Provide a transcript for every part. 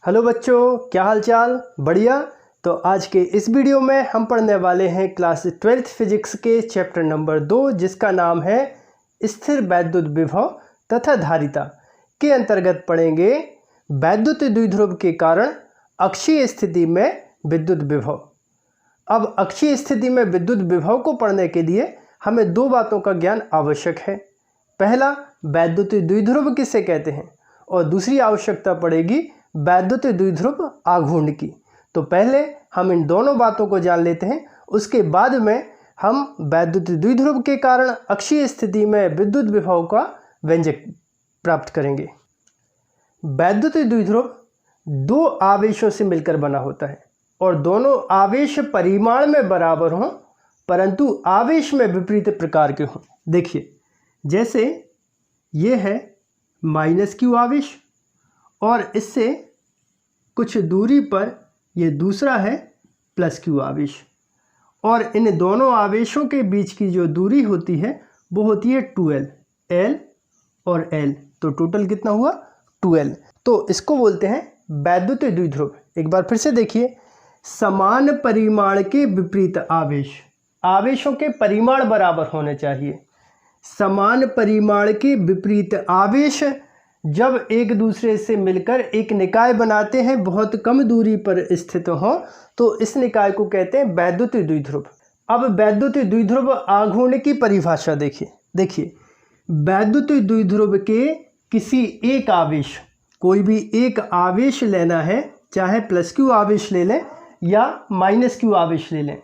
Hello बच्चों, क्या हाल चाल? बढ़िया। तो आज के इस वीडियो में हम पढ़ने वाले हैं क्लास 12th फिजिक्स के चैप्टर नंबर 2, जिसका नाम है स्थिर वैद्युत विभव तथा धारिता। के अंतर्गत पढ़ेंगे वैद्युत द्विध्रुव के कारण अक्षीय स्थिति में विद्युत विभव। अब अक्षीय स्थिति में विद्युत विभव को पढ़ने के लिए हमें दो बातों का ज्ञान आवश्यक है। पहला, वैद्युत द्विध्रुव किसे कहते हैं, और दूसरी आवश्यकता पड़ेगी वैद्युत द्विध्रुव आघूर्ण की। तो पहले हम इन दोनों बातों को जान लेते हैं, उसके बाद में हम वैद्युत द्विध्रुव के कारण अक्षीय स्थिति में विद्युत विभव का व्यंजक प्राप्त करेंगे। वैद्युत द्विध्रुव दो आवेशों से मिलकर बना होता है और दोनों आवेश परिमाण में बराबर हों, परंतु आवेश में विपरीत प्रकार के हों। देखिए, जैसे ये है -q आवेश और इससे कुछ दूरी पर ये दूसरा है +q आवेश, और इन दोनों आवेशों के बीच की जो दूरी होती है वो होती है 2l, l और l। तो टोटल कितना हुआ? 2l। तो इसको बोलते हैं वैद्युत द्विध्रुव। एक बार फिर से देखिए, समान परिमाण के विपरीत आवेश, आवेशों के परिमाण बराबर होने चाहिए। समान परिमाण के विपरीत आवेश जब एक दूसरे से मिलकर एक निकाय बनाते हैं, बहुत कम दूरी पर स्थित हो, तो इस निकाय को कहते हैं वैद्युत द्विध्रुव। अब वैद्युत द्विध्रुव आघूर्ण की परिभाषा देखिए, वैद्युत द्विध्रुव के किसी एक आवेश, कोई भी एक आवेश लेना है, चाहे +q आवेश ले लें या -q आवेश ले लें,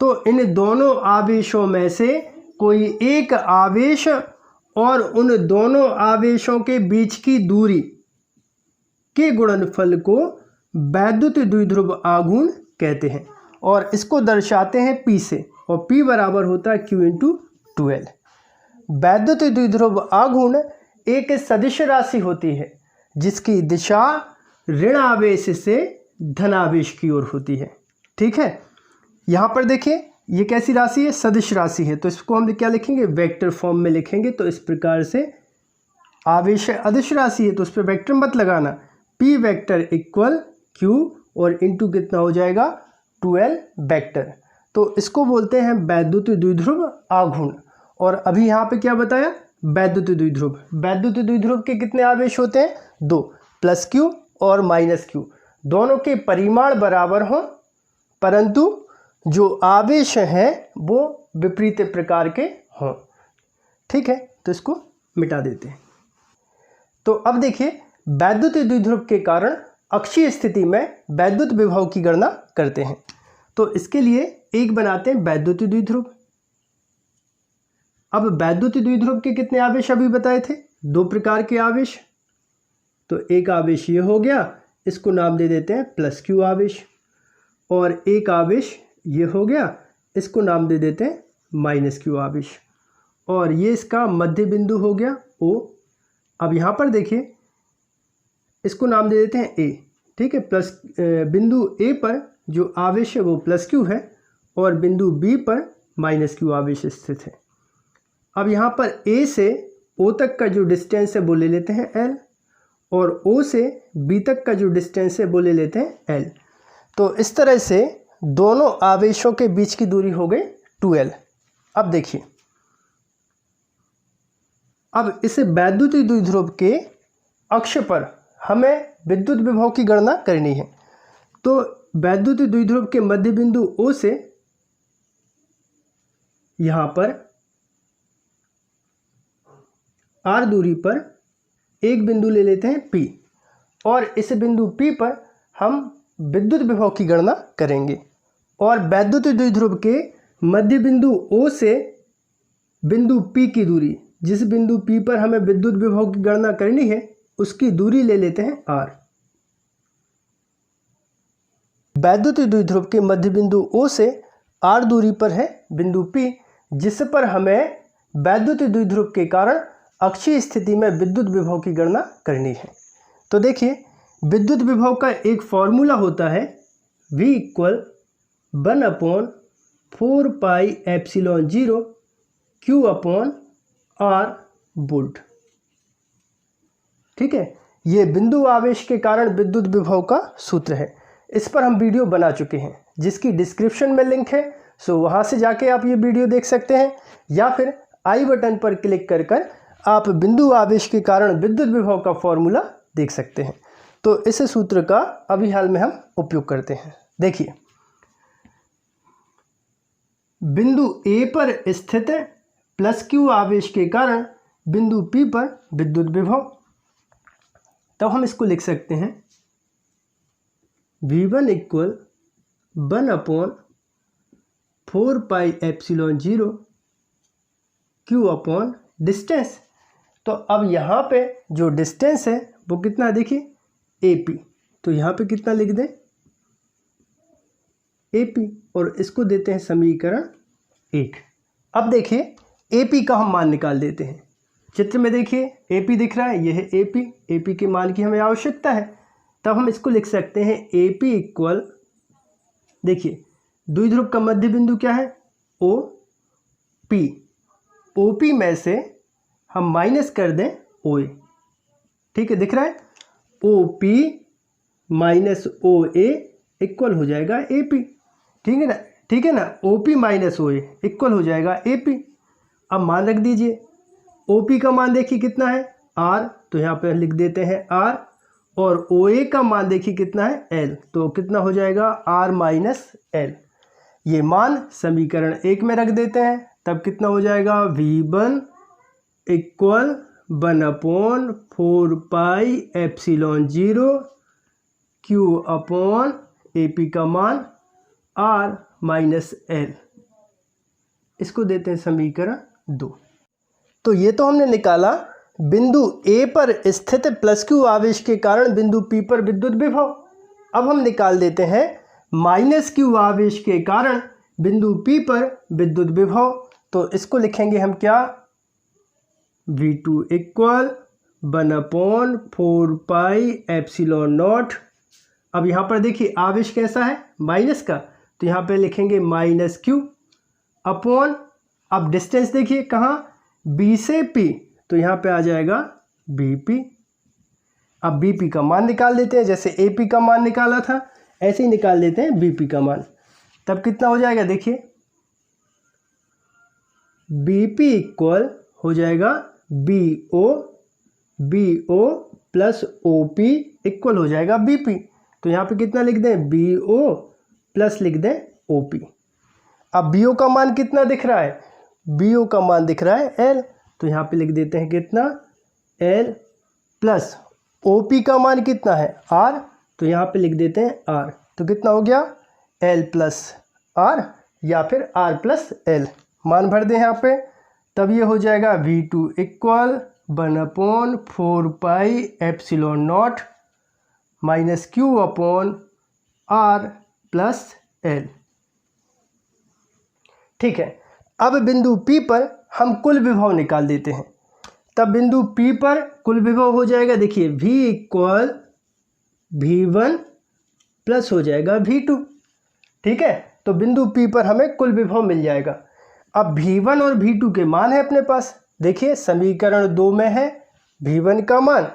तो इन दोनों आवेशों में से कोई एक आवेश और उन दोनों आवेशों के बीच की दूरी के गुणनफल को वैद्युत द्विध्रुव आघूर्ण कहते हैं, और इसको दर्शाते हैं P से, और P बराबर होता है Q × 2l। वैद्युत द्विध्रुव आघूर्ण एक सदिश राशि होती है जिसकी दिशा ऋण आवेश से धन आवेश की ओर होती है। ठीक है, यहाँ पर देखिए, ये कैसी राशि है? सदिश राशि है। तो इसको हम क्या लिखेंगे? वेक्टर फॉर्म में लिखेंगे। तो इस प्रकार से आवेश अदिश राशि है तो उस पर वेक्टर मत लगाना, P वेक्टर इक्वल Q और इंटू कितना हो जाएगा? 2l vector. तो इसको बोलते हैं वैद्युत द्विध्रुव आघूर्ण। और अभी यहाँ पे क्या बताया? वैद्युत द्विध्रुव। वैद्युत द्विध्रुव के कितने आवेश होते हैं? दो, +q और -q। दोनों के परिमाण बराबर हों, परंतु जो आवेश हैं वो विपरीत प्रकार के हों। ठीक है, तो इसको मिटा देते हैं। तो अब देखिए, वैद्युत द्विध्रुव के कारण अक्षीय स्थिति में वैद्युत विभव की गणना करते हैं। तो इसके लिए एक बनाते हैं वैद्युत द्विध्रुव। अब वैद्युत द्विध्रुव के कितने आवेश अभी बताए थे? दो प्रकार के आवेश। तो एक आवेश ये हो गया, इसको नाम दे देते हैं +q आवेश, और एक आवेश ये हो गया, इसको नाम दे देते हैं -q आवेश, और ये इसका मध्य बिंदु हो गया O। अब यहाँ पर देखिए, इसको नाम दे देते हैं A। ठीक है, बिंदु A पर जो आवेश है वो +q है और बिंदु B पर -q आवेश स्थित है। अब यहाँ पर A से O तक का जो डिस्टेंस है वो ले लेते हैं L, और O से B तक का जो डिस्टेंस है वो ले लेते हैं L। तो इस तरह से दोनों आवेशों के बीच की दूरी हो गई 2l। अब देखिए, अब इस वैद्युत द्विध्रुव के अक्ष पर हमें विद्युत विभव की गणना करनी है। तो वैद्युत द्विध्रुव के मध्य बिंदु O से यहाँ पर r दूरी पर एक बिंदु ले लेते हैं P, और इस बिंदु P पर हम विद्युत विभव की गणना करेंगे। और वैद्युत द्विध्रुव के मध्य बिंदु O से बिंदु P की दूरी, जिस बिंदु P पर हमें विद्युत विभव की गणना करनी है, उसकी दूरी ले लेते हैं r। वैद्युत द्विध्रुव के मध्य बिंदु O से r दूरी पर है बिंदु P, जिस पर हमें वैद्युत द्विध्रुव के कारण अक्षीय स्थिति में विद्युत विभव की गणना करनी है। तो देखिए, विद्युत विभव का एक फॉर्मूला होता है V = 1/4πε0 Q/r वोल्ट। ठीक है, ये बिंदु आवेश के कारण विद्युत विभव का सूत्र है। इस पर हम वीडियो बना चुके हैं जिसकी डिस्क्रिप्शन में लिंक है, सो वहाँ से जाके आप ये वीडियो देख सकते हैं, या फिर आई बटन पर क्लिक कर आप बिंदु आवेश के कारण विद्युत विभव का फॉर्मूला देख सकते हैं। तो इस सूत्र का अभी हाल में हम उपयोग करते हैं। देखिए, बिंदु ए पर स्थित प्लस क्यू आवेश के कारण बिंदु पी पर विद्युत विभव, तब हम इसको लिख सकते हैं V1 equal 1/4πε0 Q upon distance. तो अब यहाँ पे जो डिस्टेंस है वो कितना, देखिए AP, तो यहाँ पे कितना लिख दें AP, और इसको देते हैं समीकरण 1। अब देखिए AP का हम मान निकाल देते हैं। चित्र में देखिए AP दिख रहा है, यह है AP के मान की हमें आवश्यकता है। तब हम इसको लिख सकते हैं AP इक्वल, देखिए द्विध्रुव का मध्य बिंदु क्या है OP, OP में से हम माइनस कर दें OA, ठीक है, दिख रहा है OP माइनस OA इक्वल हो जाएगा AP, ठीक है ना, ठीक है ना, OP माइनस OA इक्वल हो जाएगा AP। अब मान रख दीजिए, OP का मान देखिए कितना है R, तो यहाँ पे लिख देते हैं R, और OA का मान देखिए कितना है L, तो कितना हो जाएगा R माइनस L। ये मान समीकरण 1 में रख देते हैं, तब कितना हो जाएगा V1 equal 1/4πε0 Q upon AP का मान R माइनस L, इसको देते हैं समीकरण 2। तो ये तो हमने निकाला बिंदु A पर स्थित प्लस क्यू आवेश के कारण बिंदु P पर विद्युत विभव। अब हम निकाल देते हैं माइनस क्यू आवेश के कारण बिंदु P पर विद्युत विभव। तो इसको लिखेंगे हम क्या, V2 इक्वल 1/4πε0। अब यहाँ पर देखिए आवेश कैसा है, माइनस का, तो यहाँ पे लिखेंगे माइनस क्यू अपॉन, अब डिस्टेंस देखिए कहाँ, B से P, तो यहाँ पे आ जाएगा BP। अब BP का मान निकाल देते हैं, जैसे AP का मान निकाला था ऐसे ही निकाल देते हैं BP का मान। तब कितना हो जाएगा, देखिए BP इक्वल हो जाएगा BO प्लस OP इक्वल हो जाएगा BP। तो यहाँ पे कितना लिख दें, BO प्लस लिख दें OP। अब BO का मान कितना दिख रहा है, BO का मान दिख रहा है L, तो यहाँ पे लिख देते हैं कितना L, प्लस OP का मान कितना है R, तो यहाँ पे लिख देते हैं R। तो कितना हो गया L प्लस R, या फिर R प्लस L, मान भर दें यहाँ पे, तब ये हो जाएगा V2 equal 1/4πε0 minus Q upon R plus L, ठीक है। अब बिंदु P पर हम कुल विभव निकाल देते हैं। तब बिंदु P पर कुल विभव हो जाएगा, देखिए V इक्वल V1 प्लस हो जाएगा V2, ठीक है। तो बिंदु P पर हमें कुल विभव मिल जाएगा। अब V1 और V2 के मान है अपने पास, देखिए समीकरण 2 में है V1 का मान,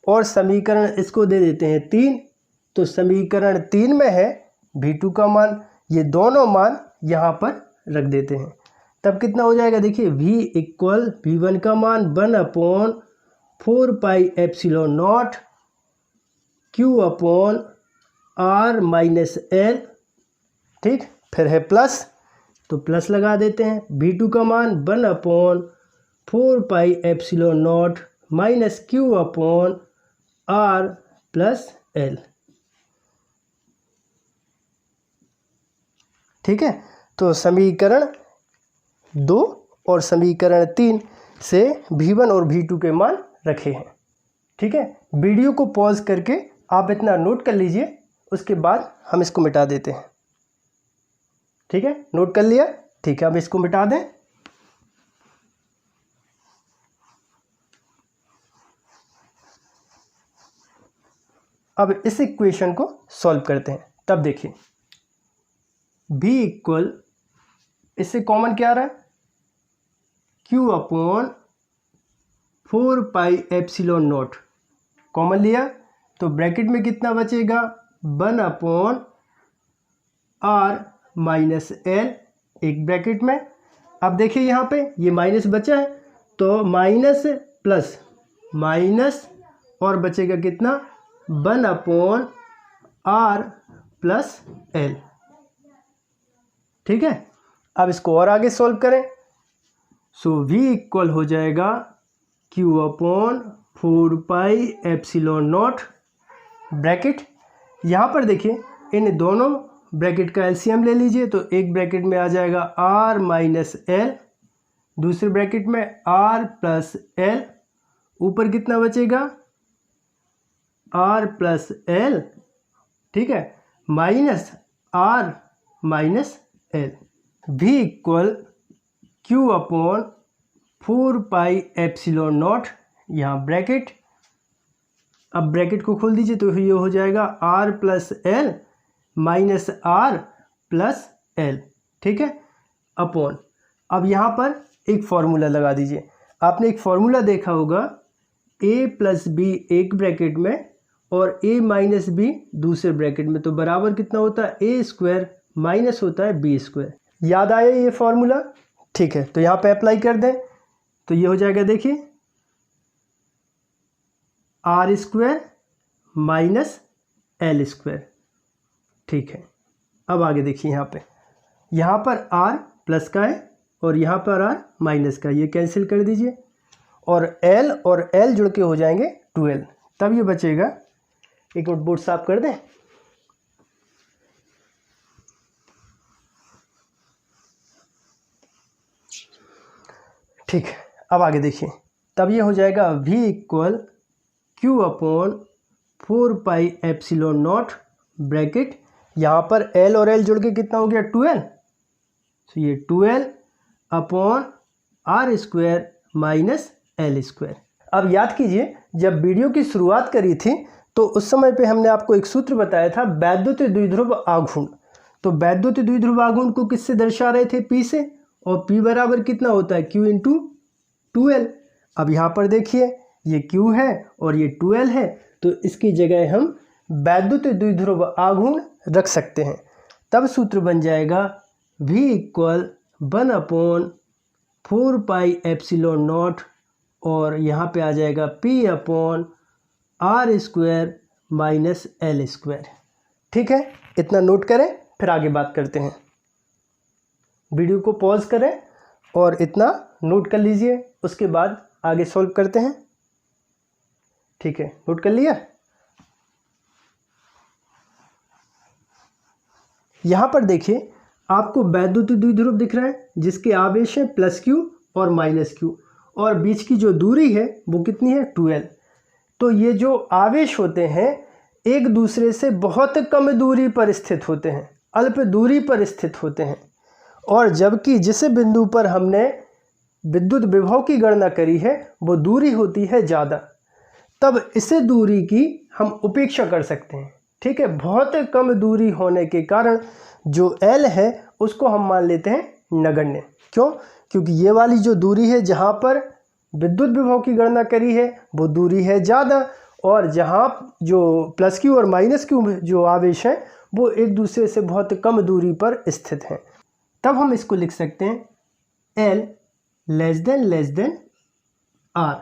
और समीकरण इसको दे देते हैं 3, तो समीकरण 3 में है V2 का मान। ये दोनों मान यहाँ पर रख देते हैं, तब कितना हो जाएगा, देखिए V इक्वल V1 का मान 1/4πε0 Q upon R minus L, ठीक, फिर है प्लस, तो प्लस लगा देते हैं। V2 का मान 1/4πε0 minus Q upon R plus L, ठीक है। तो समीकरण 2 और समीकरण 3 से V1 और V2 के मान रखे हैं, ठीक है। वीडियो को पॉज करके आप इतना नोट कर लीजिए, उसके बाद हम इसको मिटा देते हैं, ठीक है। नोट कर लिया, ठीक है। अब इसको मिटा दें। अब इस इक्वेशन को सॉल्व करते हैं। तब देखिए V इक्वल, इससे कॉमन क्या आ रहा है, Q अपॉन 4πε0, कॉमन लिया तो ब्रैकेट में कितना बचेगा 1/r माइनस एल एक ब्रैकेट में। अब देखिए यहाँ पे ये माइनस बचा है तो माइनस प्लस माइनस और बचेगा कितना 1/r प्लस एल। ठीक है, अब इसको और आगे सॉल्व करें। सो v इक्वल हो जाएगा q/4πε0 ब्रैकेट। यहाँ पर देखिए इन दोनों ब्रैकेट का एलसीएम ले लीजिए तो एक ब्रैकेट में आ जाएगा r माइनस एल, दूसरे ब्रैकेट में r प्लस एल, ऊपर कितना बचेगा r प्लस एल। ठीक है, minus r minus L. v equal q/4πε0 यहाँ ब्रैकेट। अब ब्रैकेट को खोल दीजिए तो ये हो जाएगा r plus L minus r plus L. ठीक है, अपॉन। अब यहाँ पर एक फॉर्मूला लगा दीजिए। आपने एक फॉर्मूला देखा होगा a प्लस बी एक ब्रैकेट में और a माइनस बी दूसरे ब्रैकेट में, तो बराबर कितना होता है a स्क्वायर माइनस होता है b स्क्वायर। याद आया ये फॉर्मूला? ठीक है, तो यहाँ पे अप्लाई कर दें तो ये हो जाएगा देखिए r square minus L square. ठीक है, अब आगे देखिए यहाँ पर r प्लस का है और यहाँ पर r माइनस का, ये कैंसिल कर दीजिए और l जुड़ के हो जाएंगे 12। तब ये बचेगा, एक मिनट बोर्ड साफ कर दें। ठीक है, अब आगे देखिए, तब ये हो जाएगा v इक्वल q/4πε0 ब्रैकेट। यहाँ पर l और l जुड़ के कितना हो गया 12, तो ये 12/r square minus L square. अब याद कीजिए जब वीडियो की शुरुआत करी थी तो उस समय पे हमने आपको एक सूत्र बताया था वैद्युत द्विध्रुव आघूर्ण। तो वैद्युत द्विध्रुव आघूर्ण को किससे दर्शा रहे थे p से, और p बराबर कितना होता है q इंटू 2l। अब यहाँ पर देखिए ये q है और ये 2l है तो इसकी जगह हम वैद्युत द्विध्रुव आघूर्ण रख सकते हैं। तब सूत्र बन जाएगा v इक्वल 1/4πε0 और यहाँ पे आ जाएगा p/r square minus L square. ठीक है, इतना नोट करें, फिर आगे बात करते हैं। वीडियो को पॉज करें और इतना नोट कर लीजिए, उसके बाद आगे सॉल्व करते हैं। ठीक है, नोट कर लिया। यहाँ पर देखिए आपको वैद्युत द्विध्रुव दिख रहा है जिसके आवेश है +q और -q और बीच की जो दूरी है वो कितनी है 2l। तो ये जो आवेश होते हैं एक दूसरे से बहुत कम दूरी पर स्थित होते हैं, अल्प दूरी पर स्थित होते हैं, और जबकि जिस बिंदु पर हमने विद्युत विभव की गणना करी है वो दूरी होती है ज़्यादा, तब इस दूरी की हम उपेक्षा कर सकते हैं। ठीक है, बहुत कम दूरी होने के कारण जो L है उसको हम मान लेते हैं नगण्य। क्यों? क्योंकि ये वाली जो दूरी है जहाँ पर विद्युत विभव की गणना करी है वो दूरी है ज़्यादा, और जहाँ जो +q और -q जो आवेश हैं वो एक दूसरे से बहुत कम दूरी पर स्थित हैं। तब हम इसको लिख सकते हैं L < R।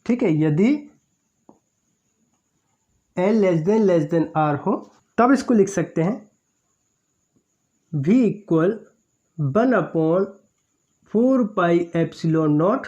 ठीक है, यदि L < R हो तब इसको लिख सकते हैं v इक्वल 1/4πε0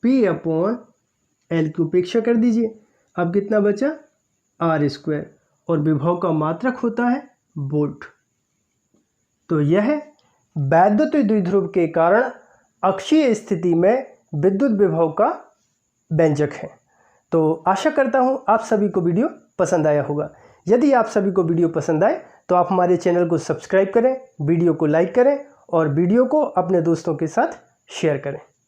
p/l की उपेक्षा कर दीजिए। अब कितना बचा r स्क्वायर, और विभव का मात्रक होता है वोल्ट। तो यह वैद्युत द्विध्रुव के कारण अक्षीय स्थिति में विद्युत विभव का व्यंजक है। तो आशा करता हूँ आप सभी को वीडियो पसंद आया होगा। यदि आप सभी को वीडियो पसंद आए तो आप हमारे चैनल को सब्सक्राइब करें, वीडियो को लाइक करें और वीडियो को अपने दोस्तों के साथ शेयर करें।